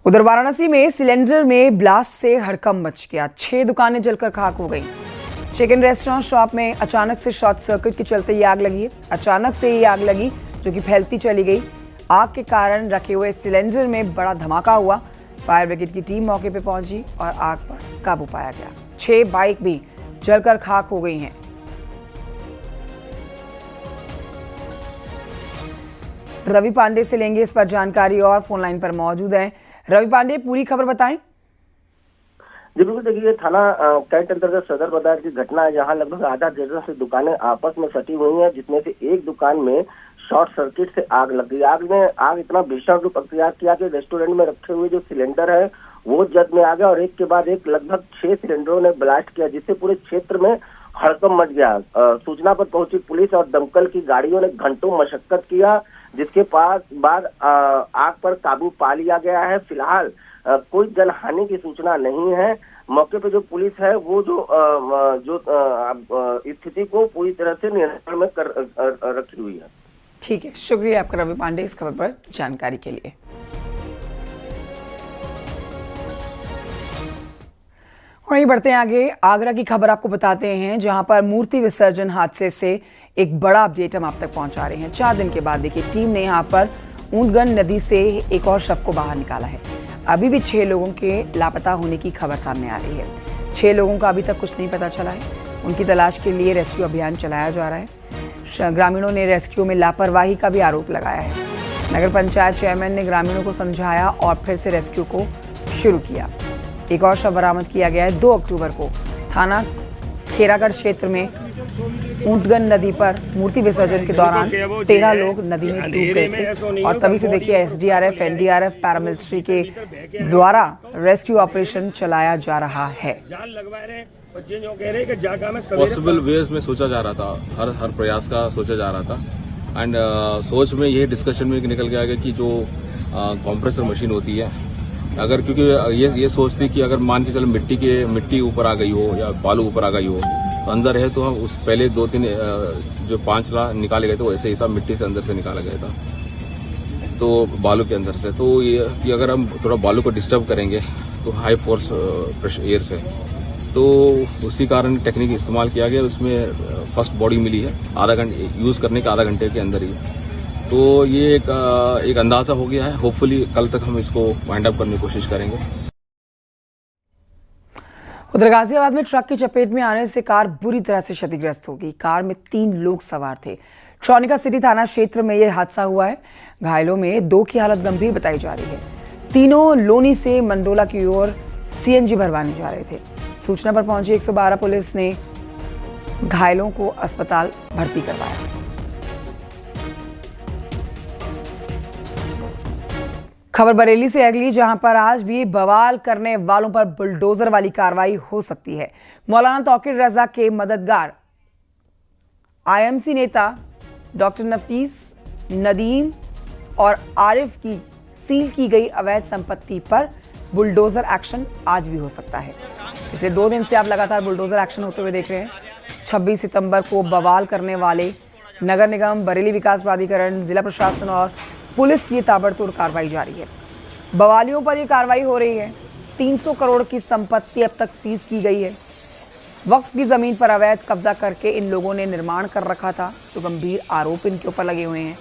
उधर वाराणसी में सिलेंडर में ब्लास्ट से हड़कंप मच गया। 6 दुकानें जलकर खाक हो गई। चिकन रेस्टोरेंट शॉप में अचानक से शॉर्ट सर्किट के चलते ये आग लगी है। अचानक से ये आग लगी जो कि फैलती चली गई। आग के कारण रखे हुए सिलेंडर में बड़ा धमाका हुआ। फायर ब्रिगेड की टीम मौके पर पहुंची और आग पर काबू पाया गया। 6 बाइक भी जलकर खाक हो गई हैं। रवि पांडे से लेंगे इस पर जानकारी और फोन लाइन पर मौजूद हैं। रवि पांडे, पूरी खबर बताएं। जी बिल्कुल, देखिए थाना कैंट अंतर्गत सदर बाजार की घटना है, जहां लगभग आधा दर्जन से दुकानें आपस में सटी हुई हैं, जिसमें से एक दुकान में शॉर्ट सर्किट से आग लग गई। आग इतना भीषण रूप अख्तियार किया कि रेस्टोरेंट में रखे हुए जो सिलेंडर है वो जद में आ गया और एक के बाद एक लगभग 6 सिलेंडरों ने ब्लास्ट किया, जिससे पूरे क्षेत्र में हड़कंप मच गया। सूचना पर पहुंची पुलिस और दमकल की गाड़ियों ने घंटों मशक्कत किया, जिसके बाद आग पर काबू पा लिया गया है। फिलहाल कोई जनहानि की सूचना नहीं है। मौके पे जो पुलिस है वो जो स्थिति को पूरी तरह से नियंत्रण में कर रखी हुई है। ठीक है, शुक्रिया आपका रवि पांडे इस खबर पर जानकारी के लिए। और ये बढ़ते हैं आगे। आगरा की खबर आपको बताते हैं, जहां पर मूर्ति विसर्जन हादसे से एक बड़ा अपडेट हम आप तक पहुंचा रहे हैं। 4 दिन के बाद देखिए टीम ने यहां पर ऊंटगन नदी से एक और शव को बाहर निकाला है। अभी भी 6 लोगों के लापता होने की खबर सामने आ रही है। 6 लोगों का अभी तक कुछ नहीं पता चला है। उनकी तलाश के लिए रेस्क्यू अभियान चलाया जा रहा है। ग्रामीणों ने रेस्क्यू में लापरवाही का भी आरोप लगाया है। नगर पंचायत चेयरमैन ने ग्रामीणों को समझाया और फिर से रेस्क्यू को शुरू किया। एक और शव बरामद किया गया है। 2 अक्टूबर को थाना खेरागढ़ क्षेत्र में ऊंटगन नदी पर मूर्ति विसर्जन के दौरान 13 लोग नदी में डूब गए थे और तभी से देखिए एसडीआरएफ, एनडीआरएफ, पैरामिलिट्री के द्वारा रेस्क्यू ऑपरेशन चलाया जा रहा है। पॉसिबल वेज में सोचा जा रहा था, हर प्रयास का सोचा जा रहा था एंड सोच में ये डिस्कशन में निकल के आ गया कि जो कंप्रेसर मशीन होती है, अगर क्योंकि ये सोच थी कि अगर मान के चलो मिट्टी ऊपर आ गई हो या बालू ऊपर आ गई हो तो अंदर है, तो हम उस पहले 2-3 जो 5 लाख निकाले गए थे वैसे ही था, मिट्टी से अंदर से निकाला गया था, तो बालू के अंदर से। तो ये कि अगर हम थोड़ा बालू को डिस्टर्ब करेंगे तो हाई फोर्स प्रेशर एयर से, तो उसी कारण टेक्निक इस्तेमाल किया गया। उसमें फर्स्ट बॉडी मिली है आधा घंटे यूज करने के आधा घंटे के अंदर ही। तो ये एक अंदाजा हो गया है। होपफुली कल तक हम इसको वाइंड अप करने की कोशिश करेंगे। उधर गाजियाबाद में ट्रक की चपेट में आने से कार बुरी तरह से क्षतिग्रस्त हो गई। कार में 3 लोग सवार थे। ट्रॉनिका सिटी थाना क्षेत्र में यह हादसा हुआ है। घायलों में 2 की हालत गंभीर बताई जा रही है। तीनों लोनी से मंडोला की ओर सीएनजी भरवाने जा रहे थे। सूचना पर पहुंची 112 पुलिस ने घायलों को अस्पताल भर्ती करवाया। खबर बरेली से अगली, जहां पर आज भी बवाल करने वालों पर बुलडोजर वाली कार्रवाई हो सकती है। मौलाना तौकीर रजा के मददगार आईएमसी नेता डॉक्टर नफीस, नदीम और आरिफ की सील की गई अवैध संपत्ति पर बुलडोजर एक्शन आज भी हो सकता है। पिछले 2 दिन से आप लगातार बुलडोजर एक्शन होते हुए देख रहे हैं। 26 सितंबर को बवाल करने वाले नगर निगम, बरेली विकास प्राधिकरण, जिला प्रशासन और पुलिस की ताबड़तोड़ कार्रवाई जारी है। बवालियों पर यह कार्रवाई हो रही है। 300 करोड़ की संपत्ति अब तक सीज की गई है। वक्फ की जमीन पर अवैध कब्जा करके इन लोगों ने निर्माण कर रखा था, जो गंभीर आरोप इनके ऊपर लगे हुए हैं।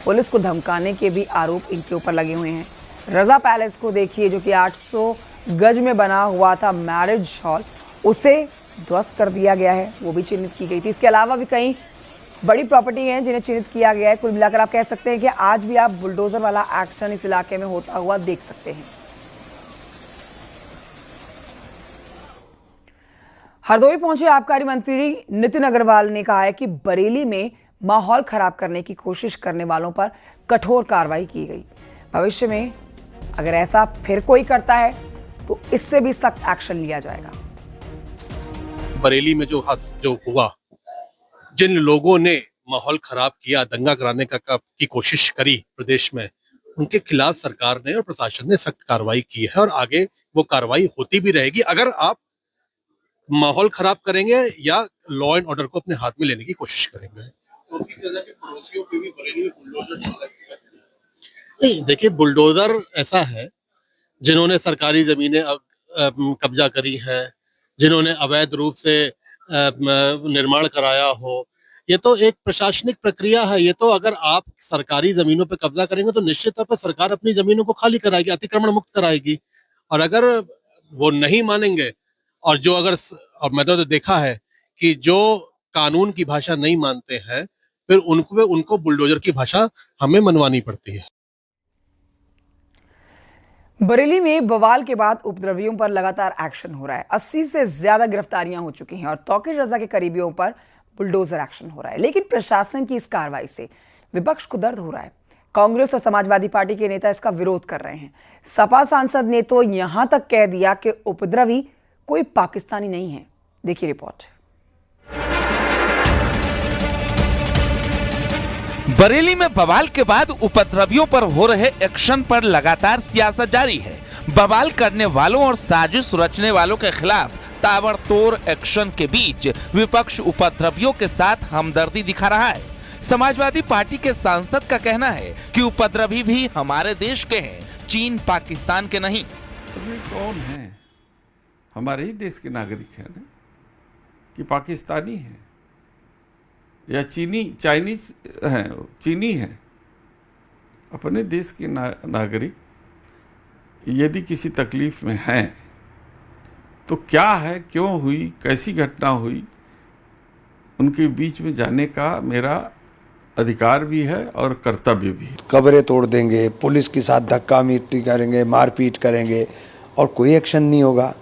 पुलिस को धमकाने के भी आरोप इनके ऊपर लगे हुए हैं। रजा पैलेस को देखिए, जो कि 800 गज में बना हुआ था मैरिज हॉल, उसे ध्वस्त कर दिया गया है, वो भी चिन्हित की गई थी। इसके अलावा भी कई बड़ी प्रॉपर्टी हैं जिन्हें चिन्हित किया गया है। कुल मिलाकर आप कह सकते हैं कि आज भी आप बुलडोजर वाला एक्शन इस इलाके में होता हुआ देख सकते हैं। हरदोई पहुंचे आबकारी मंत्री नितिन अग्रवाल ने कहा है कि बरेली में माहौल खराब करने की कोशिश करने वालों पर कठोर कार्रवाई की गई। भविष्य में अगर ऐसा फिर कोई करता है तो इससे भी सख्त एक्शन लिया जाएगा। बरेली में जो हुआ, जिन लोगों ने माहौल खराब किया, दंगा कराने की कोशिश करी प्रदेश में, उनके खिलाफ सरकार ने और प्रशासन ने सख्त कार्रवाई की है और आगे वो कार्रवाई होती भी रहेगी। अगर आप माहौल खराब करेंगे या लॉ एंड ऑर्डर को अपने हाथ में लेने की कोशिश करेंगे। तो पड़ोसियों पे भी बरेली में बुलडोजर नहीं, देखिए बुलडोजर ऐसा है जिन्होंने सरकारी जमीनें कब्जा करी हैं, जिन्होंने अवैध रूप से निर्माण कराया हो। ये तो एक प्रशासनिक प्रक्रिया है। ये तो अगर आप सरकारी जमीनों पे कब्जा करेंगे तो निश्चित तौर पर सरकार अपनी जमीनों को खाली कराएगी, अतिक्रमण मुक्त कराएगी। और अगर वो नहीं मानेंगे और और मैंने तो देखा है कि जो कानून की भाषा नहीं मानते हैं, फिर उनको बुलडोजर की भाषा हमें मनवानी पड़ती है। बरेली में बवाल के बाद उपद्रवियों पर लगातार एक्शन हो रहा है। 80 से ज्यादा गिरफ्तारियां हो चुकी हैं और तौकीर रजा के करीबियों पर बुलडोजर एक्शन हो रहा है। लेकिन प्रशासन की इस कार्रवाई से विपक्ष को दर्द हो रहा है। कांग्रेस और समाजवादी पार्टी के नेता इसका विरोध कर रहे हैं। सपा सांसद ने तो यहां तक कह दिया कि उपद्रवी कोई पाकिस्तानी नहीं है। देखिए रिपोर्ट। बरेली में बवाल के बाद उपद्रवियों पर हो रहे एक्शन पर लगातार सियासत जारी है। बवाल करने वालों और साजिश रचने वालों के खिलाफ ताबड़तोड़ एक्शन के बीच विपक्ष उपद्रवियों के साथ हमदर्दी दिखा रहा है। समाजवादी पार्टी के सांसद का कहना है कि उपद्रवी भी हमारे देश के हैं, चीन पाकिस्तान के नहीं। कौन है? हमारे ही देश के नागरिक हैं ना, कि पाकिस्तानी हैं या चाइनीज हैं, चीनी हैं। अपने देश के नागरिक यदि किसी तकलीफ में हैं तो क्या है, क्यों हुई, कैसी घटना हुई, उनके बीच में जाने का मेरा अधिकार भी है और कर्तव्य भी है। कब्रें तोड़ देंगे, पुलिस के साथ धक्का मुक्की करेंगे, मारपीट करेंगे और कोई एक्शन नहीं होगा।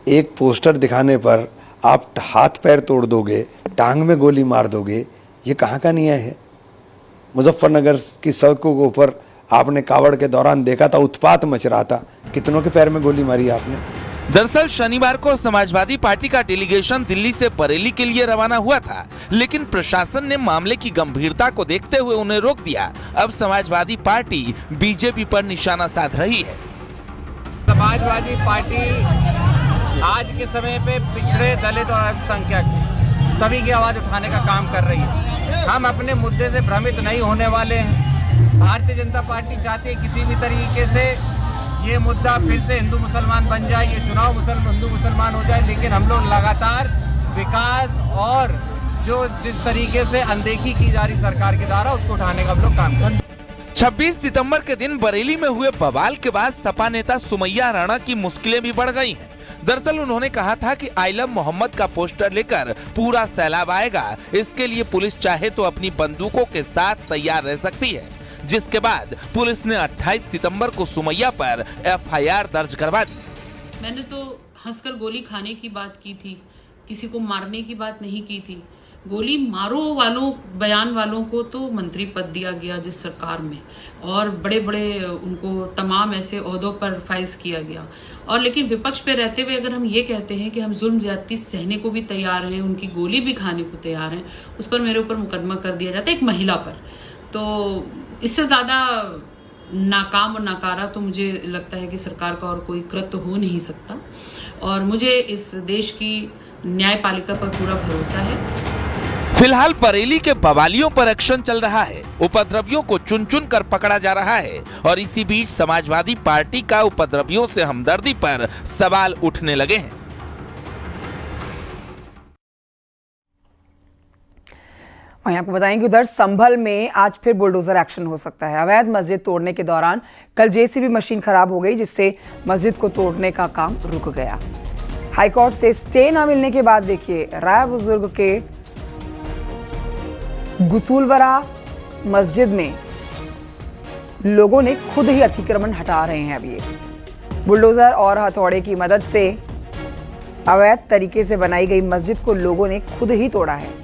एक पोस्टर दिखाने पर आप हाथ पैर तोड़ दोगे, टांग में गोली मार दोगे, ये कहाँ का न्याय है? मुजफ्फरनगर की सड़कों के ऊपर आपने कावड़ के दौरान देखा था, उत्पात मच रहा था, कितनों के पैर में गोली मारी आपने। दरअसल शनिवार को समाजवादी पार्टी का डेलीगेशन दिल्ली से बरेली के लिए रवाना हुआ था, लेकिन प्रशासन ने मामले की गंभीरता को देखते हुए उन्हें रोक दिया। अब समाजवादी पार्टी बीजेपी पर निशाना साध रही है। समाजवादी पार्टी आज के समय पे पिछड़े, दलित और अल्पसंख्यक सभी की आवाज उठाने का काम कर रही है। हम अपने मुद्दे से भ्रमित नहीं होने वाले हैं। भारतीय जनता पार्टी चाहती है किसी भी तरीके से ये मुद्दा फिर से हिंदू मुसलमान बन जाए, ये चुनाव हिंदू मुसलमान हो जाए, लेकिन हम लोग लगातार विकास और जिस तरीके से अनदेखी की जा रही सरकार के द्वारा, उसको उठाने का हम लोग काम कर रहे हैं। 26 सितंबर के दिन बरेली में हुए बवाल के बाद सपा नेता सुमैया राणा की मुश्किलें भी बढ़ गई हैं। दरअसल उन्होंने कहा था कि आई लव मोहम्मद का पोस्टर लेकर पूरा सैलाब आएगा, इसके लिए पुलिस चाहे तो अपनी बंदूकों के साथ तैयार रह सकती है। जिसके बाद पुलिस ने 28 सितंबर को सुमैया पर एफआईआर दर्ज करवा दी। मैंने तो हंसकर गोली खाने की बात की थी, किसी को मारने की बात नहीं की थी। गोली मारो वालों, बयान वालों को तो मंत्री पद दिया गया जिस सरकार में, और बड़े बड़े उनको तमाम ऐसे ओहदों पर फाइज किया गया। और लेकिन विपक्ष पे रहते हुए अगर हम ये कहते हैं कि हम जुल्म ज्यादती सहने को भी तैयार हैं, उनकी गोली भी खाने को तैयार हैं, उस पर मेरे ऊपर मुकदमा कर दिया जाता है, एक महिला पर। तो इससे ज्यादा नाकाम और नाकारा तो मुझे लगता है कि सरकार का और कोई कृत्य हो नहीं सकता। और मुझे इस देश की न्यायपालिका पर पूरा भरोसा है। फिलहाल बरेली के बवालियों पर एक्शन चल रहा है, उपद्रवियों को चुन चुन कर पकड़ा जा रहा है और इसी बीच समाजवादी पार्टी का उपद्रवियों से हमदर्दी पर सवाल उठने लगे हैं। वहीं आपको बताएं कि उधर संभल में आज फिर बुलडोजर एक्शन हो सकता है। अवैध मस्जिद तोड़ने के दौरान कल जेसीबी मशीन खराब हो गई, जिससे मस्जिद को तोड़ने का काम रुक गया। हाईकोर्ट से स्टे न मिलने के बाद देखिए राय बुजुर्ग के गुसूलवरा मस्जिद में लोगों ने खुद ही अतिक्रमण हटा रहे हैं। अब ये बुलडोजर और हथौड़े की मदद से अवैध तरीके से बनाई गई मस्जिद को लोगों ने खुद ही तोड़ा है।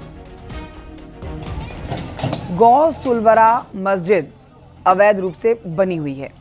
गौसुलवरा मस्जिद अवैध रूप से बनी हुई है।